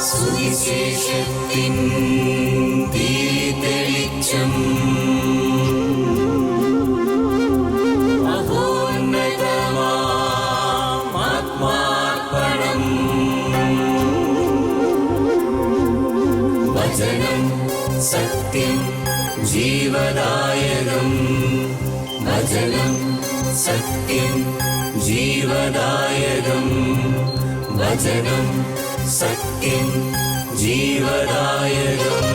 സുവിശേഷത്തിൻ ദീപതെളിച്ചം മഹോന്നതമാത്മാർപ്പണം വചനം സത്യം ജീവദായകം വചനം സത്യം ജീവദായകം വചനം സത്യം ജീവദായകം.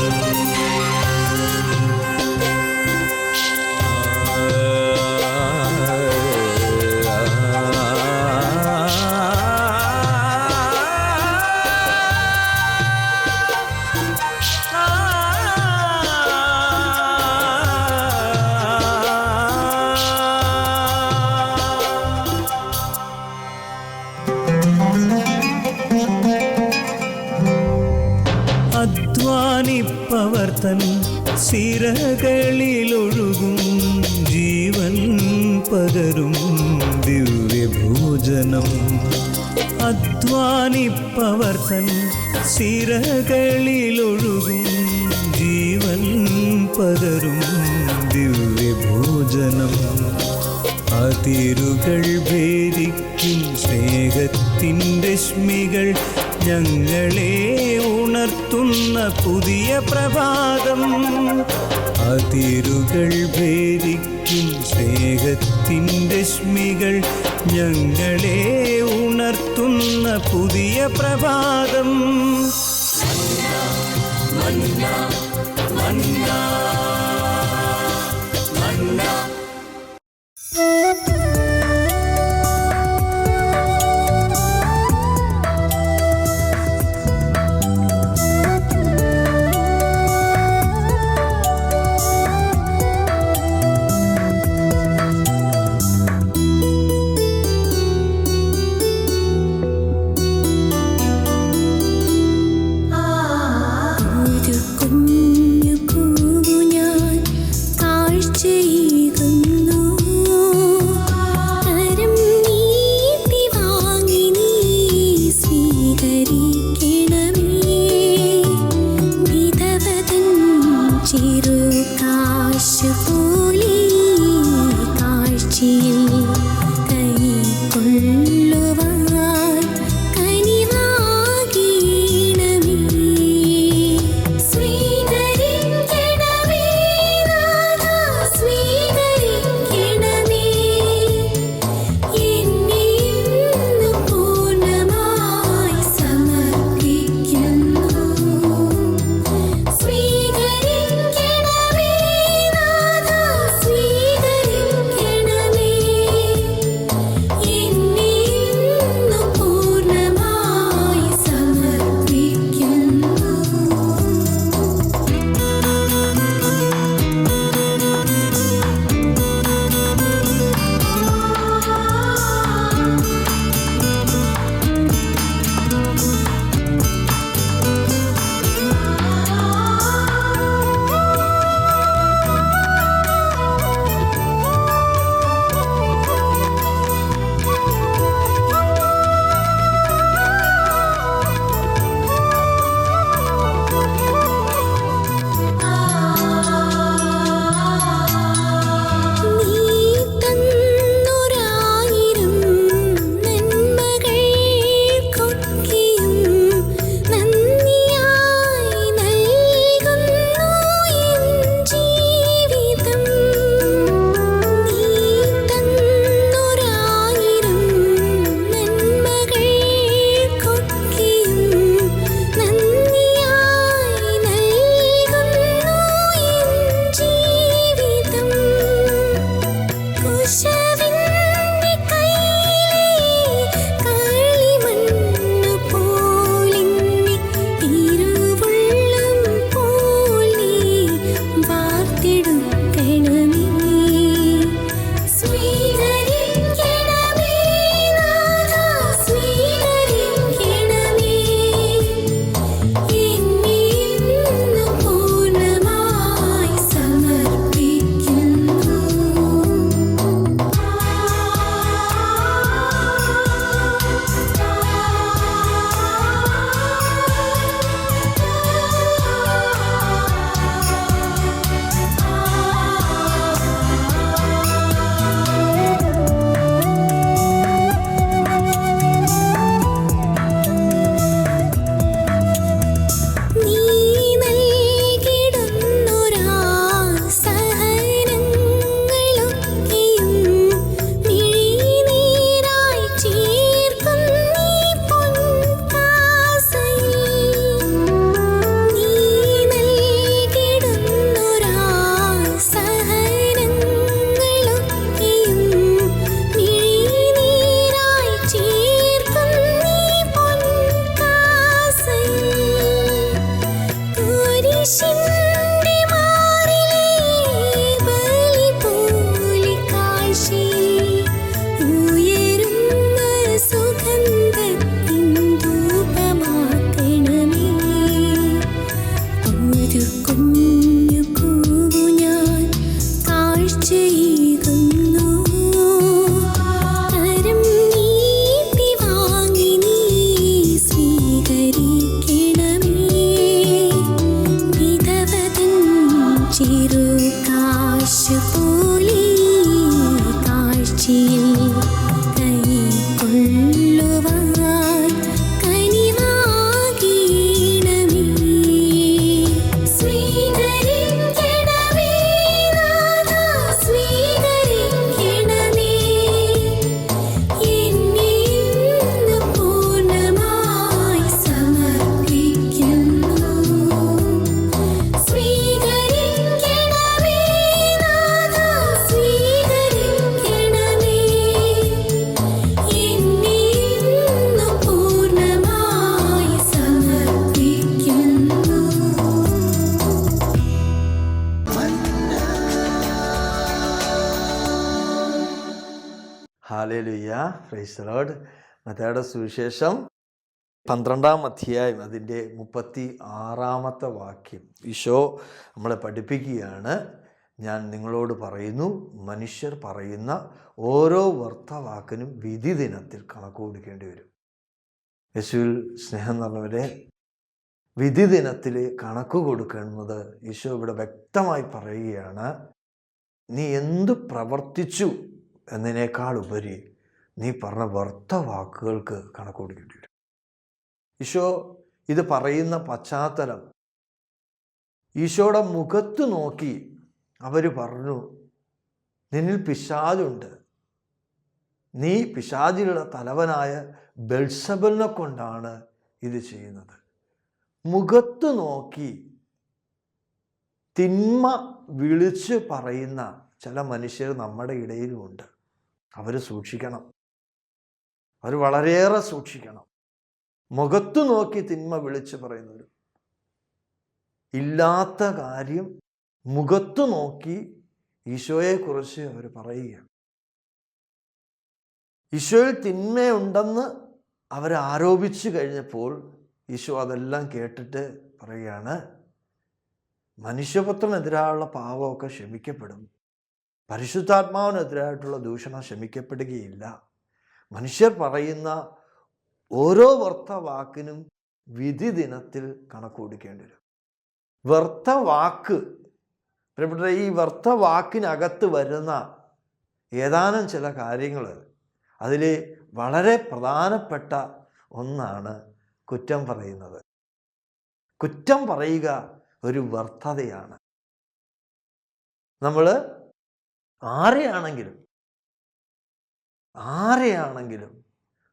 അധ്വാനിപ്പവർത്തൻ സിരകളിലൊഴുകും ജീവൻ പകരും ദിവ്യഭോജനം. അധ്വാനിപ്പവർത്തൻ സിരകളിലൊഴുകും ജീവൻ പകരും ദിവ്യഭോജനം. അതിരുകൾ ഭേദിക്കും സ്നേഹത്തിൻ രശ്മികൾ ഞങ്ങളെ ഉണർത്തുന്ന പുതിയ പ്രഭാതം. അതിരുകൾ ഭേദിക്കും സ്നേഹത്തിൻ രശ്മികൾ ഞങ്ങളെ ഉണർത്തുന്ന പുതിയ പ്രഭാതം. മന്ന മന്ന മന്ന ഒരു ഹല്ലേലൂയ, പ്രൈസ് ദി ലോർഡ്. മത്തായിയുടെ സുവിശേഷം 12-ാം അധ്യായം അതിൻ്റെ 36-ാമത്തെ വാക്യം ഈശോ നമ്മളെ പഠിപ്പിക്കുകയാണ്. ഞാൻ നിങ്ങളോട് പറയുന്നു, മനുഷ്യർ പറയുന്ന ഓരോ വാക്കിനും വിധി ദിനത്തിൽ കണക്ക് കൊടുക്കേണ്ടി വരും. യേശുവിൽ സ്നേഹം നിറഞ്ഞവരെ, വിധി ദിനത്തിൽ കണക്ക് കൊടുക്കുന്നത് ഈശോ ഇവിടെ വ്യക്തമായി പറയുകയാണ്. നീ എന്ത് പ്രവർത്തിച്ചു എന്നതിനേക്കാൾ ഉപരി നീ പറഞ്ഞ വാക്കുകൾക്ക് കണക്ക് കൊടുക്കേണ്ടി വരും. ഈശോ ഇത് പറയുന്ന പശ്ചാത്തലം, ഈശോയുടെ മുഖത്ത് നോക്കി അവർ പറഞ്ഞു, നിന്നിൽ പിശാചുണ്ട്, നീ പിശാചിലുള്ള തലവനായ ബെൽസബലിനെ കൊണ്ടാണ് ഇത് ചെയ്യുന്നത്. മുഖത്ത് നോക്കി തിന്മ വിളിച്ച് പറയുന്ന ചില മനുഷ്യർ നമ്മുടെ ഇടയിലുമുണ്ട്. അവർ സൂക്ഷിക്കണം, അവർ വളരെയേറെ സൂക്ഷിക്കണം. മുഖത്ത് നോക്കി തിന്മ വിളിച്ച് പറയുന്നവർ, ഇല്ലാത്ത കാര്യം മുഖത്ത് നോക്കി ഈശോയെക്കുറിച്ച് അവർ പറയുകയാണ്. ഈശോയിൽ തിന്മയുണ്ടെന്ന് അവർ ആരോപിച്ചു കഴിഞ്ഞപ്പോൾ ഈശോ അതെല്ലാം കേട്ടിട്ട് പറയുകയാണ്, മനുഷ്യപുത്രനെതിരായുള്ള പാപമൊക്കെ ക്ഷമിക്കപ്പെടും, പരിശുദ്ധാത്മാവിനെതിരായിട്ടുള്ള ദൂഷണം ക്ഷമിക്കപ്പെടുകയില്ല. മനുഷ്യർ പറയുന്ന ഓരോ വാക്കിനും വിധി ദിനത്തിൽ കണക്ക് കൊടുക്കേണ്ടി വരും. വാക്ക്, ഈ വാക്കിനകത്ത് വരുന്ന ഏതാനും ചില കാര്യങ്ങൾ, അതിൽ വളരെ പ്രധാനപ്പെട്ട ഒന്നാണ് കുറ്റം പറയുന്നത്. കുറ്റം പറയുക ഒരു വ്യർത്ഥതയാണ്. നമ്മൾ ആരെയാണെങ്കിലും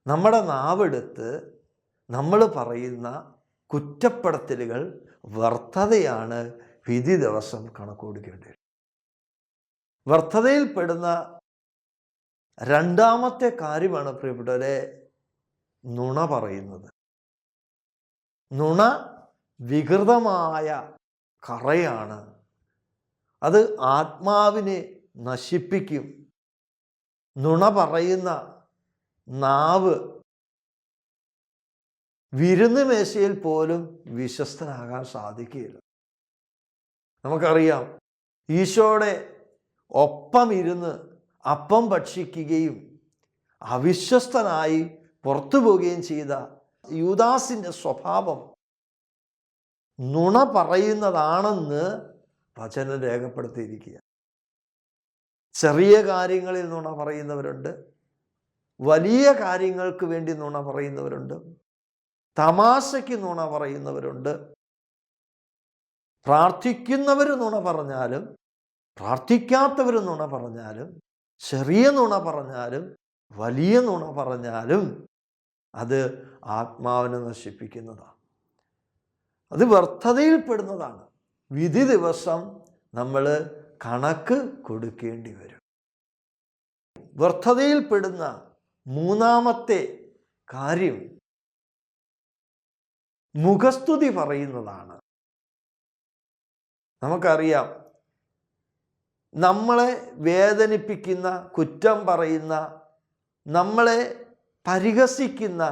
നമ്മുടെ നാവെടുത്ത് നമ്മൾ പറയുന്ന കുറ്റപ്പെടുത്തലുകൾ വ്യർത്ഥതയാണ്. വിധി ദിവസം കണക്ക് കൊടുക്കേണ്ടി വരും. വ്യർത്ഥതയിൽപ്പെടുന്ന രണ്ടാമത്തെ കാര്യമാണ് പ്രിയപ്പെട്ടവരെ നുണ പറയുന്നത്. നുണ വികൃതമായ കറയാണ്. അത് ആത്മാവിനെ നശിപ്പിക്കും. നുണ പറയുന്ന നാവ് വിരുന്ന് മേശയിൽ പോലും വിശ്വസ്തനാകാൻ സാധിക്കുകയില്ല. നമുക്കറിയാം, ഈശോയുടെ ഒപ്പം ഇരുന്ന് അപ്പം ഭക്ഷിക്കുകയും അവിശ്വസ്തനായി പുറത്തു പോവുകയും ചെയ്ത യൂദാസിൻ്റെ സ്വഭാവം നുണ പറയുന്നതാണെന്ന് വചനം രേഖപ്പെടുത്തിയിരിക്കുക. ചെറിയ കാര്യങ്ങളിൽ നുണ പറയുന്നവരുണ്ട്, വലിയ കാര്യങ്ങൾക്ക് വേണ്ടി നുണ പറയുന്നവരുണ്ട്, തമാശയ്ക്ക് നുണ പറയുന്നവരുണ്ട്. പ്രാർത്ഥിക്കുന്നവർ നുണ പറഞ്ഞാലും പ്രാർത്ഥിക്കാത്തവർ നുണ പറഞ്ഞാലും, ചെറിയ നുണ പറഞ്ഞാലും വലിയ നുണ പറഞ്ഞാലും അത് ആത്മാവിനെ നശിപ്പിക്കുന്നതാണ്. അത് വ്യർത്ഥതയിൽപ്പെടുന്നതാണ്. വിധി ദിവസം നമ്മൾ കണക്ക് കൊടുക്കേണ്ടി വരും. വ്യർത്ഥതയിൽപ്പെടുന്ന മൂന്നാമത്തെ കാര്യം മുഖസ്തുതി പറയുന്നതാണ്. നമുക്കറിയാം, നമ്മളെ വേദനിപ്പിക്കുന്ന, കുറ്റം പറയുന്ന, നമ്മളെ പരിഹസിക്കുന്ന,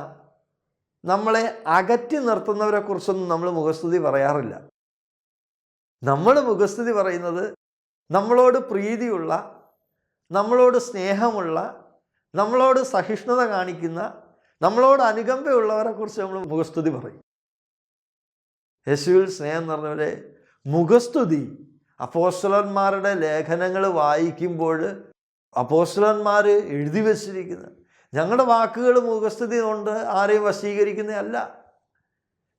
നമ്മളെ അകറ്റി നിർത്തുന്നവരെ കുറിച്ചൊന്നും നമ്മൾ മുഖസ്തുതി പറയാറില്ല. നമ്മൾ മുഖസ്തുതി പറയുന്നത് നമ്മളോട് പ്രീതിയുള്ള, നമ്മളോട് സ്നേഹമുള്ള, നമ്മളോട് സഹിഷ്ണുത കാണിക്കുന്ന, നമ്മളോട് അനുകമ്പയുള്ളവരെ കുറിച്ച് നമ്മൾ മുഖസ്തുതി പറയും. യേശുവിൽ സ്നേഹം നിറഞ്ഞവരെ, മുഖസ്തുതി അപ്പോസ്തലന്മാരുടെ ലേഖനങ്ങൾ വായിക്കുമ്പോൾ അപ്പോസ്തലന്മാർ എഴുതി വച്ചിരിക്കുന്നത്, ഞങ്ങളുടെ വാക്കുകൾ മുഖസ്തുതി കൊണ്ട് ആരെയും വശീകരിക്കുന്നതല്ല.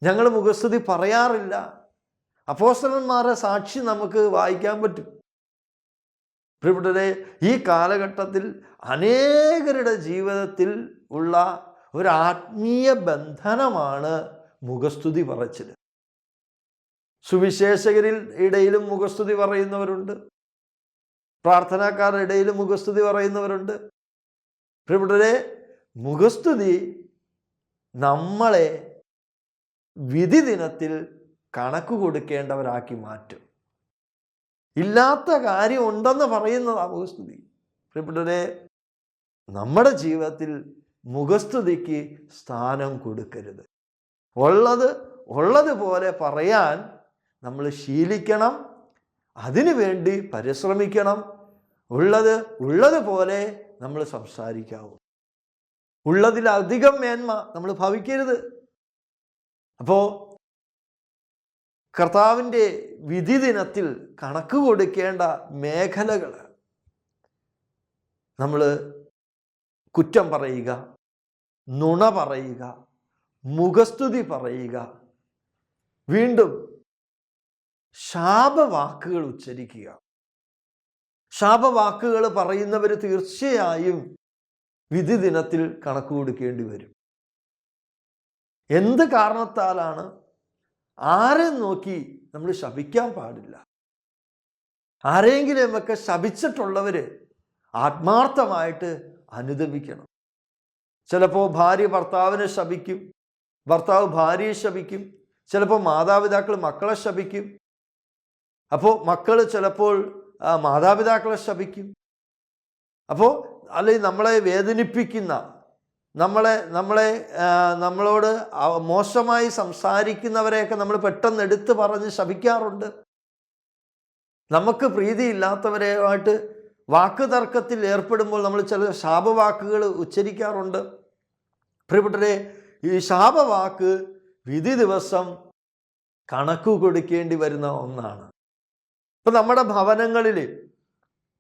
ഞങ്ങൾ മുഖസ്തുതി പറയാറില്ല. അപ്പോസ്തലന്മാരുടെ സാക്ഷി നമുക്ക് വായിക്കാൻ പറ്റും. പ്രിയപ്പെട്ടവരെ, ഈ കാലഘട്ടത്തിൽ അനേകരുടെ ജീവിതത്തിൽ ഉള്ള ഒരു ആത്മീയ ബന്ധനമാണ് മുഖസ്തുതി പറച്ചിൽ. സുവിശേഷകരിൽ ഇടയിലും മുഖസ്തുതി പറയുന്നവരുണ്ട്, പ്രാർത്ഥനാക്കാരുടെ ഇടയിലും മുഖസ്തുതി പറയുന്നവരുണ്ട്. പ്രിയപ്പെട്ടവരെ, മുഖസ്തുതി നമ്മളെ വിധി ദിനത്തിൽ കണക്ക് കൊടുക്കേണ്ടവരാക്കി മാറ്റും. ഇല്ലാത്ത കാര്യം ഉണ്ടെന്ന് പറയുന്നതാണ് മുഖസ്തുതി. പ്രിയപ്പെട്ടവരെ, നമ്മുടെ ജീവിതത്തിൽ മുഖസ്തുതിക്ക് സ്ഥാനം കൊടുക്കരുത്. ഉള്ളതുപോലെ പറയാൻ നമ്മൾ ശീലിക്കണം. അതിനു വേണ്ടി പരിശ്രമിക്കണം. ഉള്ളതുപോലെ നമ്മൾ സംസാരിക്കാവൂ. ഉള്ളതിലധികം മേന്മ നമ്മൾ ഭവിക്കരുത്. അപ്പോൾ കർത്താവിൻ്റെ വിധി ദിനത്തിൽ കണക്ക് കൊടുക്കേണ്ട മേഖലകൾ നമ്മൾ കുറ്റം പറയുക, നുണ പറയുക, മുഖസ്തുതി പറയുക, വീണ്ടും ശാപവാക്കുകൾ ഉച്ചരിക്കുക. ശാപവാക്കുകൾ പറയുന്നവർ തീർച്ചയായും വിധി ദിനത്തിൽ കണക്ക് കൊടുക്കേണ്ടി വരും. എന്ത് കാരണത്താലാണ്? ആരെ നോക്കി നമ്മൾ ശപിക്കാൻ പാടില്ല. ആരെങ്കിലുമൊക്കെ ശപിച്ചിട്ടുള്ളവർ ആത്മാർത്ഥമായിട്ട് അനുദപിക്കണം. ചിലപ്പോൾ ഭാര്യ ഭർത്താവിനെ ശപിക്കും, ഭർത്താവ് ഭാര്യയെ ശപിക്കും, ചിലപ്പോൾ മാതാപിതാക്കൾ മക്കളെ ശപിക്കും. അപ്പോൾ മക്കൾ ചിലപ്പോൾ മാതാപിതാക്കളെ ശപിക്കും. അപ്പോൾ അല്ലെങ്കിൽ നമ്മളെ വേദനിപ്പിക്കുന്ന, നമ്മളോട് മോശമായി സംസാരിക്കുന്നവരെയൊക്കെ നമ്മൾ പെട്ടെന്ന് എടുത്തു പറഞ്ഞ് ശപിക്കാറുണ്ട്. നമുക്ക് പ്രീതിയില്ലാത്തവരുമായിട്ട് വാക്ക് തർക്കത്തിൽ ഏർപ്പെടുമ്പോൾ നമ്മൾ ചില ശാപവാക്കുകൾ ഉച്ചരിക്കാറുണ്ട്. പ്രിയപ്പെട്ടവരെ, ഈ ശാപവാക്ക് വിധി ദിവസം കണക്ക് കൊടുക്കേണ്ടി വരുന്ന ഒന്നാണ്. ഇപ്പം നമ്മുടെ ഭവനങ്ങളിൽ,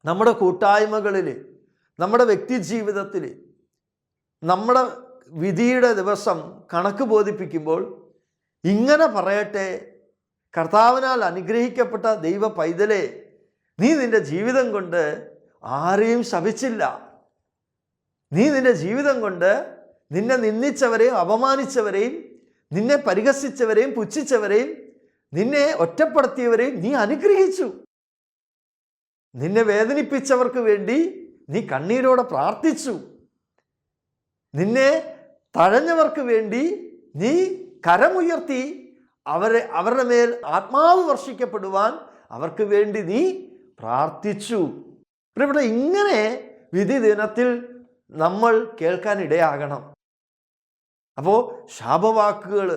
നമ്മുടെ കൂട്ടായ്മകളിൽ, നമ്മുടെ വ്യക്തി ജീവിതത്തിൽ നമ്മുടെ വിധിയുടെ ദിവസം കണക്ക് ബോധിപ്പിക്കുമ്പോൾ ഇങ്ങനെ പറയട്ടെ: കർത്താവിനാൽ അനുഗ്രഹിക്കപ്പെട്ട ദൈവ പൈതലേ, നീ നിൻ്റെ ജീവിതം കൊണ്ട് ആരെയും ശപിച്ചില്ല. നീ നിൻ്റെ ജീവിതം കൊണ്ട് നിന്നെ നിന്ദിച്ചവരെയും അപമാനിച്ചവരെയും നിന്നെ പരിഹസിച്ചവരെയും പുച്ഛിച്ചവരെയും നിന്നെ ഒറ്റപ്പെടുത്തിയവരെയും നീ അനുഗ്രഹിച്ചു. നിന്നെ വേദനിപ്പിച്ചവർക്ക് വേണ്ടി നീ കണ്ണീരോടെ പ്രാർത്ഥിച്ചു. നിന്നെ തഴഞ്ഞവർക്ക് വേണ്ടി നീ കരമുയർത്തി അവരുടെ മേൽ ആത്മാവ് വർഷിക്കപ്പെടുവാൻ അവർക്ക് വേണ്ടി നീ പ്രാർത്ഥിച്ചു. ഇവിടെ ഇങ്ങനെ വിധി ദിനത്തിൽ നമ്മൾ കേൾക്കാൻ ഇടയാകണം. അപ്പോൾ ശാപവാക്കുകൾ,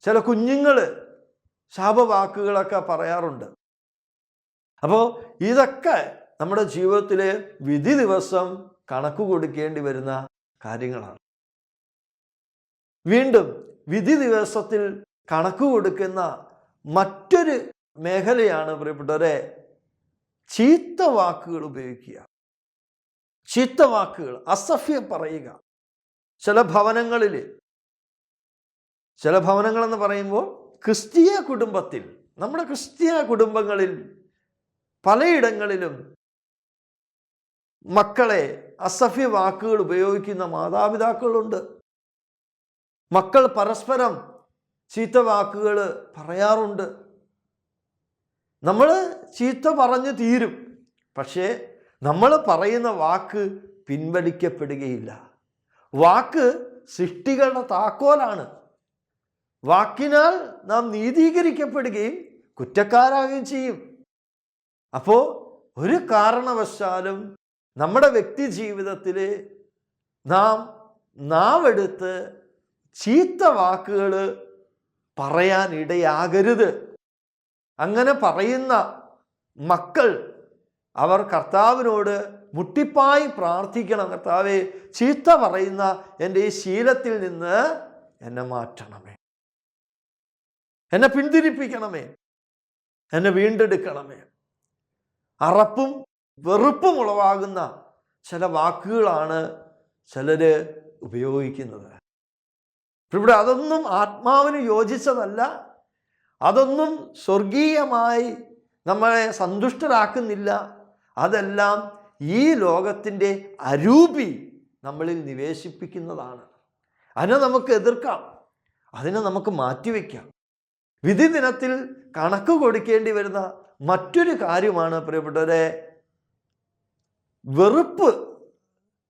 ചില കുഞ്ഞുങ്ങൾ ശാപവാക്കുകളൊക്കെ പറയാറുണ്ട്. അപ്പോൾ ഇതൊക്കെ നമ്മുടെ ജീവിതത്തിലെ വിധി ദിവസം കണക്ക് കൊടുക്കേണ്ടി വരുന്ന കാര്യങ്ങളാണ്. വീണ്ടും വിധി ദിവസത്തിൽ കണക്ക് കൊടുക്കുന്ന മറ്റൊരു മേഖലയാണ് പ്രിയപ്പെട്ടവരെ, ചീത്ത വാക്കുകൾ ഉപയോഗിക്കുക. ചീത്ത വാക്കുകൾ, അസഭ്യം പറയുക. ചില ഭവനങ്ങളെന്ന് പറയുമ്പോൾ ക്രിസ്തീയ കുടുംബത്തിൽ, നമ്മുടെ ക്രിസ്തീയ കുടുംബങ്ങളിൽ പലയിടങ്ങളിലും മക്കളെ അസഭ്യ വാക്കുകൾ ഉപയോഗിക്കുന്ന മാതാപിതാക്കളുണ്ട്. മക്കൾ പരസ്പരം ചീത്ത വാക്കുകൾ പറയാറുണ്ട്. നമ്മൾ ചീത്ത പറഞ്ഞു തീരും, പക്ഷേ നമ്മൾ പറയുന്ന വാക്ക് പിൻവലിക്കപ്പെടുകയില്ല. വാക്ക് സൃഷ്ടികളുടെ താക്കോലാണ്. വാക്കിനാൽ നാം നീതീകരിക്കപ്പെടുകയും കുറ്റക്കാരാകുകയും ചെയ്യും. അപ്പോൾ ഒരു കാരണവശാലും നമ്മുടെ വ്യക്തി ജീവിതത്തിൽ നാം നാവെടുത്ത് ചീത്ത വാക്കുകൾ പറയാൻ ഇടയാകരുത്. അങ്ങനെ പറയുന്ന മക്കൾ അവർ കർത്താവിനോട് മുട്ടിപ്പായി പ്രാർത്ഥിക്കണം: കർത്താവേ, ചീത്ത പറയുന്ന എൻ്റെ ഈ ശീലത്തിൽ നിന്ന് എന്നെ മാറ്റണമേ, എന്നെ പിന്തിരിപ്പിക്കണമേ, എന്നെ വീണ്ടെടുക്കണമേ. അറപ്പും വെറുപ്പും ഉളവാകുന്ന ചില വാക്കുകളാണ് ചിലർ ഉപയോഗിക്കുന്നത്. ഇവിടെ അതൊന്നും ആത്മാവിന് യോജിച്ചതല്ല. അതൊന്നും സ്വർഗീയമായി നമ്മളെ സന്തുഷ്ടരാക്കുന്നില്ല. അതെല്ലാം ഈ ലോകത്തിൻ്റെ അരൂപി നമ്മളിൽ നിവേശിപ്പിക്കുന്നതാണ്. അതിനെ നമുക്ക് എതിർക്കാം, അതിനെ നമുക്ക് മാറ്റിവെക്കാം. വിധി ദിനത്തിൽ കണക്ക് കൊടുക്കേണ്ടി വരുന്ന മറ്റൊരു കാര്യമാണ് പ്രിയപ്പെട്ടവരെ, വെറുപ്പ്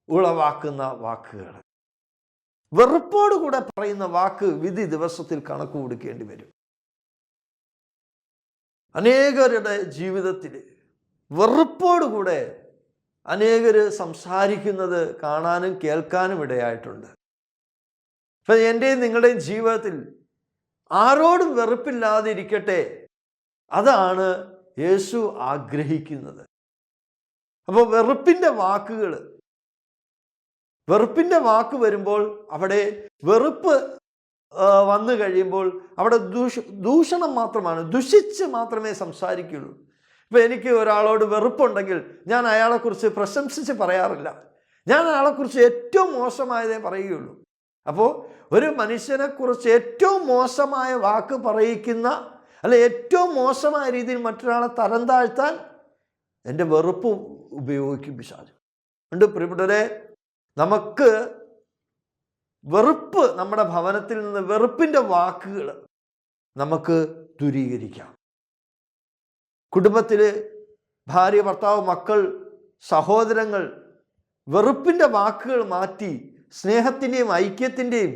ഉളവാക്കുന്ന വാക്കുകൾ. വെറുപ്പോടുകൂടെ പറയുന്ന വാക്ക് വിധി ദിവസത്തിൽ കണക്ക് കൊടുക്കേണ്ടി വരും. അനേകരുടെ ജീവിതത്തിൽ വെറുപ്പോടുകൂടെ അനേകർ സംസാരിക്കുന്നത് കാണാനും കേൾക്കാനും ഇടയായിട്ടുണ്ട്. അപ്പം എൻ്റെയും നിങ്ങളുടെയും ജീവിതത്തിൽ ആരോടും വെറുപ്പില്ലാതിരിക്കട്ടെ, അതാണ് യേശു ആഗ്രഹിക്കുന്നത്. അപ്പോൾ വെറുപ്പിൻ്റെ വാക്ക് വരുമ്പോൾ അവിടെ വെറുപ്പ് വന്നു കഴിയുമ്പോൾ അവിടെ ദൂഷണം മാത്രമാണ്, ദുഷിച്ച് മാത്രമേ സംസാരിക്കുള്ളൂ. ഇപ്പം എനിക്ക് ഒരാളോട് വെറുപ്പുണ്ടെങ്കിൽ ഞാൻ അയാളെക്കുറിച്ച് പ്രശംസിച്ച് പറയാറില്ല, ഞാൻ അയാളെക്കുറിച്ച് ഏറ്റവും മോശമായതേ പറയുകയുള്ളൂ. അപ്പോൾ ഒരു മനുഷ്യനെക്കുറിച്ച് ഏറ്റവും മോശമായ വാക്ക് പറയിക്കുന്ന, അല്ലെ ഏറ്റവും മോശമായ രീതിയിൽ മറ്റൊരാളെ തരം താഴ്ത്താൻ എൻ്റെ വെറുപ്പ് ഉപയോഗിക്കും പിശാച്. ഉണ്ട് പ്രിയപ്പെട്ടവരെ, നമുക്ക് വെറുപ്പ്, നമ്മുടെ ഭവനത്തിൽ നിന്ന് വെറുപ്പിൻ്റെ വാക്കുകൾ നമുക്ക് ദൂരീകരിക്കാം. കുടുംബത്തിൽ ഭാര്യ, ഭർത്താവ്, മക്കൾ, സഹോദരങ്ങൾ വെറുപ്പിൻ്റെ വാക്കുകൾ മാറ്റി സ്നേഹത്തിൻ്റെയും ഐക്യത്തിൻ്റെയും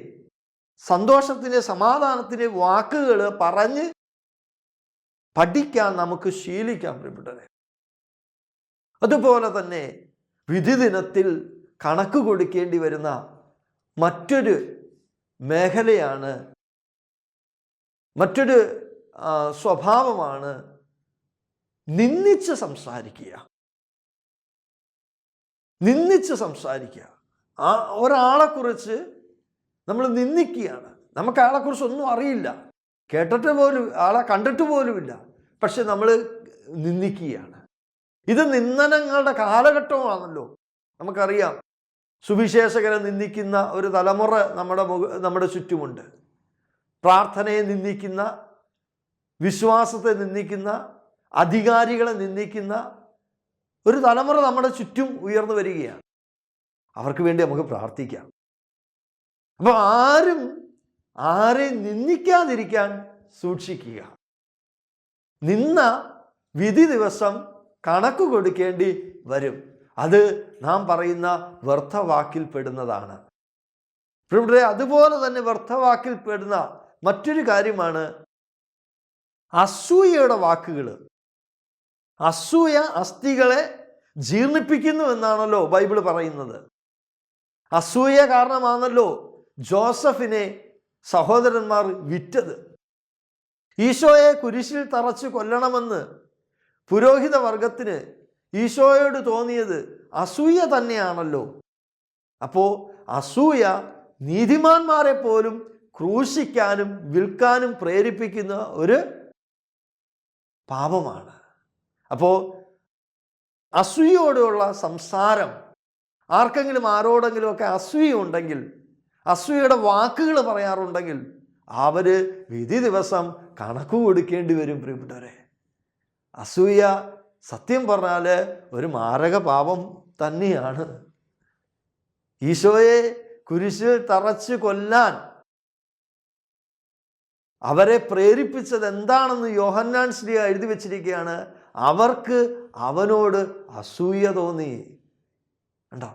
സന്തോഷത്തിൻ്റെയും സമാധാനത്തിൻ്റെയും വാക്കുകൾ പറഞ്ഞ് പഠിക്കാൻ നമുക്ക് ശീലിക്കാം പ്രിയപ്പെട്ടവരെ. അതുപോലെ തന്നെ വിധി ദിനത്തിൽ കണക്ക് കൊടുക്കേണ്ടി വരുന്ന മറ്റൊരു മേഖലയാണ്, മറ്റൊരു സ്വഭാവമാണ് നിന്ദിച്ച് സംസാരിക്കുക. ഒരാളെക്കുറിച്ച് നമ്മൾ നിന്ദിക്കുകയാണ്. നമുക്ക് അയാളെക്കുറിച്ച് ഒന്നും അറിയില്ല, കേട്ടിട്ട് പോലും, ആളെ കണ്ടിട്ട് പോലുമില്ല, പക്ഷെ നമ്മൾ നിന്ദിക്കുകയാണ്. ഇത് നിന്ദനങ്ങളുടെ കാലഘട്ടമാണല്ലോ. നമുക്കറിയാം, സുവിശേഷകരെ നിന്ദിക്കുന്ന ഒരു തലമുറ നമ്മുടെ ചുറ്റുമുണ്ട്. പ്രാർത്ഥനയെ നിന്ദിക്കുന്ന, വിശ്വാസത്തെ നിന്ദിക്കുന്ന, അധികാരികളെ നിന്ദിക്കുന്ന ഒരു തലമുറ നമ്മുടെ ചുറ്റും ഉയർന്നു വരികയാണ്. അവർക്ക് വേണ്ടി നമുക്ക് പ്രാർത്ഥിക്കാം. അപ്പോൾ ആരെയും നിന്ദിക്കാതിരിക്കാൻ സൂക്ഷിക്കുക. നിന്ന വിധി ദിവസം കണക്ക് കൊടുക്കേണ്ടി വരും. അത് നാം പറയുന്ന വ്യർത്ഥവാക്കിൽ പെടുന്നതാണ്. അതുപോലെ തന്നെ വ്യർത്ഥവാക്കിൽ പെടുന്ന മറ്റൊരു കാര്യമാണ് അസൂയയുടെ വാക്കുകൾ. അസൂയ അസ്ഥികളെ ജീർണിപ്പിക്കുന്നു എന്നാണല്ലോ ബൈബിൾ പറയുന്നത്. അസൂയ കാരണമാണല്ലോ ജോസഫിനെ സഹോദരന്മാർ വിറ്റത്. ഈശോയെ കുരിശിൽ തറച്ച് കൊല്ലണമെന്ന് പുരോഹിത വർഗത്തിന് ഈശോയോട് തോന്നിയത് അസൂയ തന്നെയാണല്ലോ. അപ്പോൾ അസൂയ നീതിമാന്മാരെ പോലും ക്രൂശിക്കാനും വിൽക്കാനും പ്രേരിപ്പിക്കുന്ന ഒരു പാപമാണ്. അപ്പോൾ അസൂയയോടുള്ള സംസാരം, ആർക്കെങ്കിലും ആരോടെങ്കിലും ഒക്കെ അസൂയ ഉണ്ടെങ്കിൽ, അസൂയയുടെ വാക്കുകൾ പറയാറുണ്ടെങ്കിൽ അവർ വിധി ദിവസം കണക്ക് കൊടുക്കേണ്ടി വരും പ്രിയപ്പെട്ടവരെ. അസൂയ സത്യം പറഞ്ഞാൽ ഒരു മാരക പാപം തന്നെയാണ്. ഈശോയെ കുരിശിൽ തറച്ച് കൊല്ലാൻ അവരെ പ്രേരിപ്പിച്ചത് എന്താണെന്ന് യോഹന്നാൻ ശ്ലീഹ എഴുതി വച്ചിരിക്കുകയാണ്. അവർക്ക് അവനോട് അസൂയ തോന്നി. കണ്ടോ,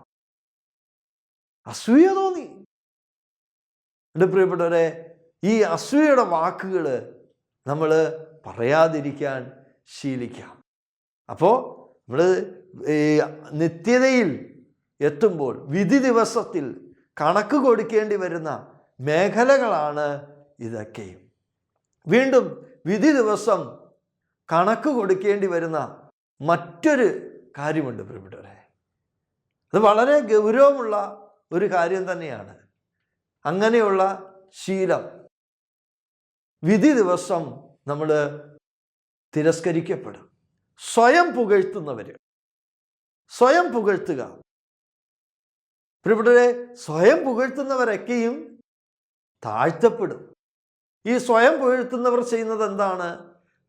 അസൂയ തോന്നി. എൻ്റെ പ്രിയപ്പെട്ടവരെ, ഈ അസൂയയുടെ വാക്കുകൾ നമ്മൾ പറയാതിരിക്കാൻ ശീലിക്കാം. അപ്പോൾ നമ്മൾ നിത്യതയിൽ എത്തുമ്പോൾ വിധി ദിവസത്തിൽ കണക്ക് കൊടുക്കേണ്ടി വരുന്ന മേഖലകളാണ് ഇതൊക്കെയും. വീണ്ടും വിധി ദിവസം കണക്ക് കൊടുക്കേണ്ടി വരുന്ന മറ്റൊരു കാര്യമുണ്ട് പ്രിയപ്പെട്ടവരെ. അത് വളരെ ഗൗരവമുള്ള ഒരു കാര്യം തന്നെയാണ്. അങ്ങനെയുള്ള ശീലം വിധി ദിവസം നമ്മൾ തിരസ്കരിക്കപ്പെടും. സ്വയം പുകഴ്ത്തുക. പ്രിയപ്പെട്ടവരെ, സ്വയം പുകഴ്ത്തുന്നവരൊക്കെയും താഴ്ത്തപ്പെടും. ഈ സ്വയം പുകഴ്ത്തുന്നവർ ചെയ്യുന്നത് എന്താണ്?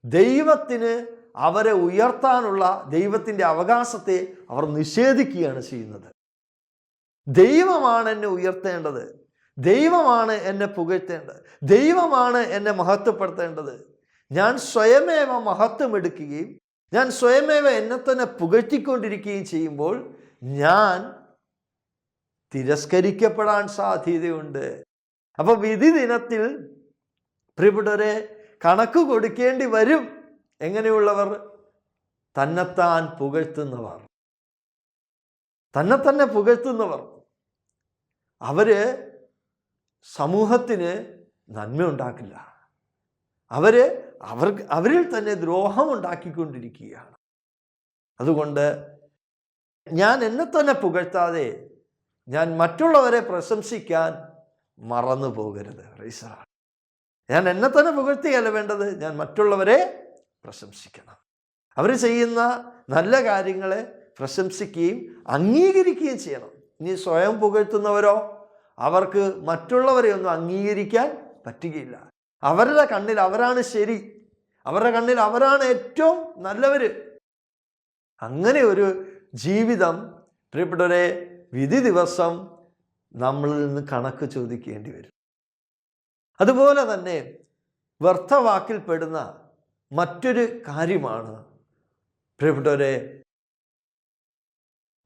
ദൈവത്തിന് അവരെ ഉയർത്താനുള്ള ദൈവത്തിൻ്റെ അവകാശത്തെ അവർ നിഷേധിക്കുകയാണ് ചെയ്യുന്നത്. ദൈവമാണ് എന്നെ ഉയർത്തേണ്ടത്, ദൈവമാണ് എന്നെ പുകഴ്ത്തേണ്ടത്, ദൈവമാണ് എന്നെ മഹത്വപ്പെടുത്തേണ്ടത്. ഞാൻ സ്വയമേവ മഹത്വമെടുക്കുകയും ഞാൻ സ്വയമേവ എന്നെ തന്നെ പുകഴ്ത്തിക്കൊണ്ടിരിക്കുകയും ചെയ്യുമ്പോൾ ഞാൻ തിരസ്കരിക്കപ്പെടാൻ സാധ്യതയുണ്ട്. അപ്പോൾ വിധി ദിനത്തിൽ പ്രിയപ്പെട്ടവരെ കണക്ക് കൊടുക്കേണ്ടി വരും. എങ്ങനെയുള്ളവർ? തന്നെത്താൻ പുകഴ്ത്തുന്നവർ. തന്നെ പുകഴ്ത്തുന്നവർ അവര് സമൂഹത്തിന് നന്മ ഉണ്ടാക്കില്ല. അവരിൽ തന്നെ ദ്രോഹം ഉണ്ടാക്കിക്കൊണ്ടിരിക്കുകയാണ്. അതുകൊണ്ട് ഞാൻ എന്നെ തന്നെ പുകഴ്ത്താതെ ഞാൻ മറ്റുള്ളവരെ പ്രശംസിക്കാൻ മറന്നു പോകരുത്. ഞാൻ എന്നെ തന്നെ പുകഴ്ത്തുകയല്ല വേണ്ടത്, ഞാൻ മറ്റുള്ളവരെ പ്രശംസിക്കണം. അവർ ചെയ്യുന്ന നല്ല കാര്യങ്ങളെ പ്രശംസിക്കുകയും അംഗീകരിക്കുകയും ചെയ്യണം. ഇനി സ്വയം പുകഴ്ത്തുന്നവരോ അവർക്ക് മറ്റുള്ളവരെ ഒന്നും അംഗീകരിക്കാൻ പറ്റുകയില്ല. അവരുടെ കണ്ണിൽ അവരാണ് ശരി, അവരുടെ കണ്ണിൽ അവരാണ് ഏറ്റവും നല്ലവർ. അങ്ങനെ ഒരു ജീവിതം പ്രിയപ്പെട്ടവരെ വിധി ദിവസം നമ്മളിൽ നിന്ന് കണക്ക് ചോദിക്കേണ്ടി വരും. അതുപോലെ തന്നെ വ്യർത്ഥവാക്കിൽപ്പെടുന്ന മറ്റൊരു കാര്യമാണ് പ്രിയപ്പെട്ടവരെ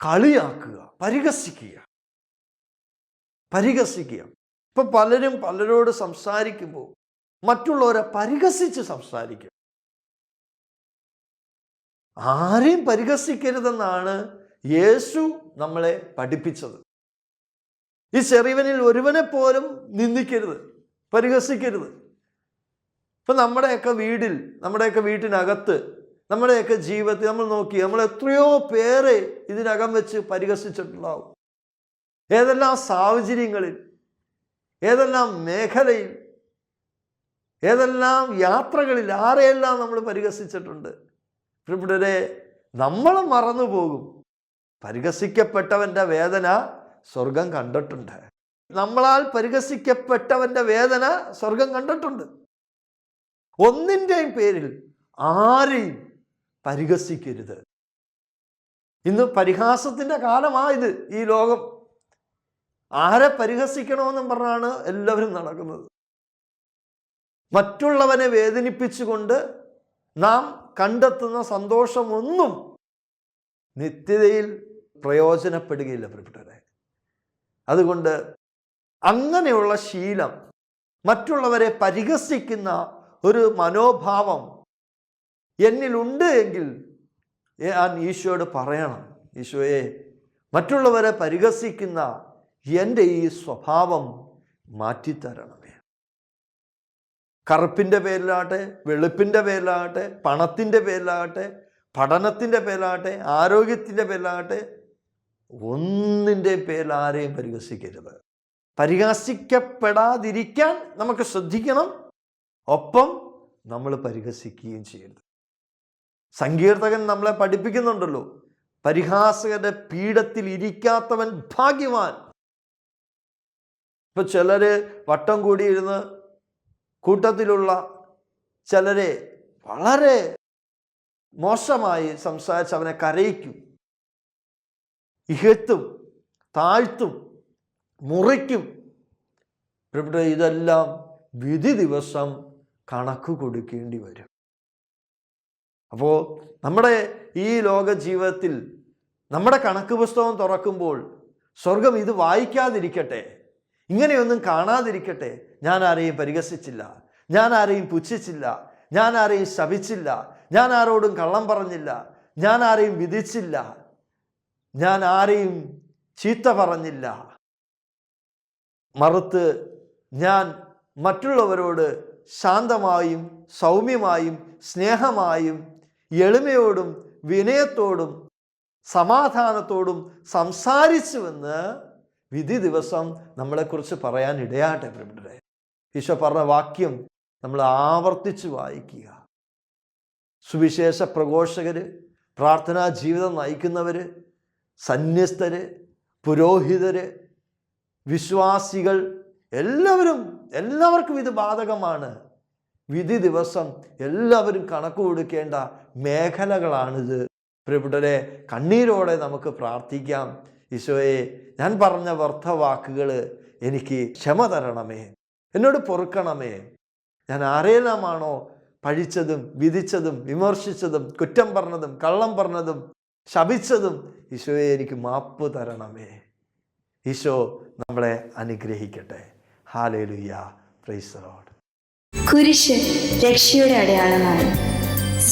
കളിയാക്കുക, പരിഹസിക്കുക. ഇപ്പൊ പലരും പലരോട് സംസാരിക്കുമ്പോൾ മറ്റുള്ളവരെ പരിഹസിച്ച് സംസാരിക്കും. ആരെയും പരിഹസിക്കരുതെന്നാണ് യേശു നമ്മളെ പഠിപ്പിച്ചത്. ഈ ചെറിയവനിൽ ഒരുവനെ പോലും നിന്ദിക്കരുത്, പരിഹസിക്കരുത്. ഇപ്പൊ നമ്മുടെയൊക്കെ വീട്ടിനകത്ത്, നമ്മുടെയൊക്കെ ജീവിതത്തിൽ നമ്മൾ നോക്കി, നമ്മൾ എത്രയോ പേരെ ഇതിനകം വെച്ച് പരിഹസിച്ചിട്ടുണ്ടാവും. ഏതെല്ലാം സാഹചര്യങ്ങളിൽ, ഏതെല്ലാം മേഖലയിൽ, ഏതെല്ലാം യാത്രകളിൽ ആരെയെല്ലാം നമ്മൾ പരിഹസിച്ചിട്ടുണ്ട്. ഇവിടെ നമ്മൾ മറന്നു പോകും. പരിഹസിക്കപ്പെട്ടവൻ്റെ വേദന സ്വർഗം കണ്ടിട്ടുണ്ട്. നമ്മളാൽ പരിഹസിക്കപ്പെട്ടവൻ്റെ വേദന സ്വർഗം കണ്ടിട്ടുണ്ട്. ഒന്നിൻ്റെയും പേരിൽ ആരെയും പരിഹസിക്കരുത്. ഇന്ന് പരിഹാസത്തിൻ്റെ കാലമായത് ഈ ലോകം. ആരെ പരിഹസിക്കണമെന്നും പറഞ്ഞാണ് എല്ലാവരും നടക്കുന്നത്. മറ്റുള്ളവനെ വേദനിപ്പിച്ചുകൊണ്ട് നാം കണ്ടെത്തുന്ന സന്തോഷമൊന്നും നിത്യതയിൽ പ്രയോജനപ്പെടുകയില്ല പ്രിയപ്പെട്ടവരെ. അതുകൊണ്ട് അങ്ങനെയുള്ള ശീലം, മറ്റുള്ളവരെ പരിഹസിക്കുന്ന ഒരു മനോഭാവം എന്നിലുണ്ട് എങ്കിൽ ഞാൻ ഈശോയോട് പറയണം, ഈശോയെ, മറ്റുള്ളവരെ പരിഹസിക്കുന്ന എൻ്റെ ഈ സ്വഭാവം മാറ്റിത്തരണമേ. കറുപ്പിൻ്റെ പേരിലാകട്ടെ, വെളുപ്പിൻ്റെ പേരിലാകട്ടെ, പണത്തിൻ്റെ പേരിലാകട്ടെ, പഠനത്തിൻ്റെ പേരിലാകട്ടെ, ആരോഗ്യത്തിൻ്റെ പേരിലാകട്ടെ, ഒന്നിൻ്റെ പേരിൽ ആരെയും പരിഹസിക്കരുത്. പരിഹസിക്കപ്പെടാതിരിക്കാൻ നമുക്ക് ശ്രദ്ധിക്കണം, ഒപ്പം നമ്മൾ പരിഹസിക്കുകയും ചെയ്യരുത്. സങ്കീർത്തകൻ നമ്മളെ പഠിപ്പിക്കുന്നുണ്ടല്ലോ, പരിഹാസകരുടെ പീഠത്തിൽ ഇരിക്കാത്തവൻ ഭാഗ്യവാൻ. ഇപ്പൊ ചിലര് വട്ടം കൂടിയിരുന്ന് കൂട്ടത്തിലുള്ള ചിലരെ വളരെ മോശമായി സംസാരിച്ച് അവനെ കരയിക്കും, ഇഹത്തും താഴ്ത്തും മുറിക്കും. ഇതെല്ലാം വിധി ദിവസം കണക്ക് കൊടുക്കേണ്ടി വരും. അപ്പോൾ നമ്മുടെ ഈ ലോക ജീവിതത്തിൽ നമ്മുടെ കണക്ക് പുസ്തകം തുറക്കുമ്പോൾ സ്വർഗം ഇത് വായിക്കാതിരിക്കട്ടെ, ഇങ്ങനെയൊന്നും കാണാതിരിക്കട്ടെ. ഞാൻ ആരെയും പരിഹസിച്ചില്ല, ഞാൻ ആരെയും പുച്ഛിച്ചില്ല, ഞാൻ ആരെയും ശപിച്ചില്ല, ഞാൻ ആരോടും കള്ളം പറഞ്ഞില്ല, ഞാൻ ആരെയും വിധിച്ചില്ല, ഞാൻ ആരെയും ചീത്ത പറഞ്ഞില്ല, മറുത്ത് ഞാൻ മറ്റുള്ളവരോട് ശാന്തമായും സൗമ്യമായും സ്നേഹമായും എളിമയോടും വിനയത്തോടും സമാധാനത്തോടും സംസാരിച്ചുവെന്ന് വിധി ദിവസം നമ്മളെക്കുറിച്ച് പറയാൻ ഇടയാട്ടെ പ്രിയപ്പെട്ടവരെ. ഈശോ പറഞ്ഞ വാക്യം നമ്മൾ ആവർത്തിച്ച് വായിക്കുക. സുവിശേഷ പ്രഘോഷകര്, പ്രാർത്ഥനാ ജീവിതം നയിക്കുന്നവര്, സന്യസ്തര്, പുരോഹിതര്, വിശ്വാസികൾ എല്ലാവർക്കും ഇത് ബാധകമാണ്. വിധി ദിവസം എല്ലാവരും കണക്ക് കൊടുക്കേണ്ട മേഖലകളാണിത്. പ്രിയപ്പെട്ടവരെ, കണ്ണീരോടെ നമുക്ക് പ്രാർത്ഥിക്കാം. ഈശോയെ, ഞാൻ പറഞ്ഞ വ്യർത്ഥവാക്കുകൾ എനിക്ക് ക്ഷമ തരണമേ, എന്നോട് പൊറുക്കണമേ. ഞാൻ ആരെല്ലാമാണോ പഴിച്ചതും വിധിച്ചതും വിമർശിച്ചതും കുറ്റം പറഞ്ഞതും കള്ളം പറഞ്ഞതും ശപിച്ചതും, ഈശോയെ എനിക്ക് മാപ്പ് തരണമേ. ഈശോ നമ്മളെ അനുഗ്രഹിക്കട്ടെ. ഹല്ലേലൂയ. Praise the Lord. കുരിശ് രക്ഷയുടെ അടയാളമാണ്.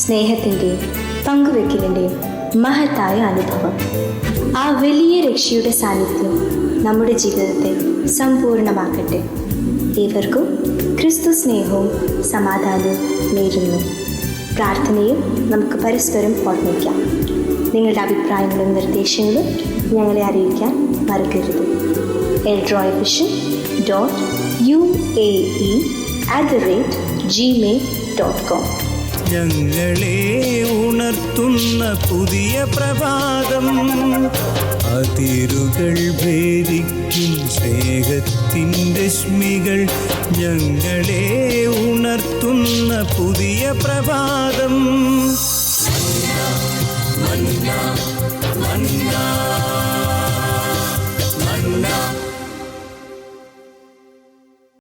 സ്നേഹത്തിൻ്റെയും പങ്കുവെക്കലിൻ്റെയും മഹത്തായ അനുഭവം. ആ വലിയ രക്ഷയുടെ സാന്നിധ്യം നമ്മുടെ ജീവിതത്തെ സമ്പൂർണ്ണമാക്കട്ടെ. ഏവർക്കും ക്രിസ്തു സ്നേഹവും സമാധാനവും നേരുന്നു. പ്രാർത്ഥനയും നമുക്ക് പരസ്പരം ഓർമ്മിക്കാം. നിങ്ങളുടെ അഭിപ്രായങ്ങളും നിർദ്ദേശങ്ങളും ഞങ്ങളെ അറിയിക്കാൻ മറക്കരുത്. eldroyvision.uae@gmail.com. ഞങ്ങളെ ഉണർത്തുന്ന പുതിയ പ്രഭാതം, അതിരുകൾ ഭേദിക്കും സ്നേഹത്തിൻ്റെ രശ്മികൾ. ഞങ്ങളെ ഉണർത്തുന്ന പുതിയ പ്രഭാതം.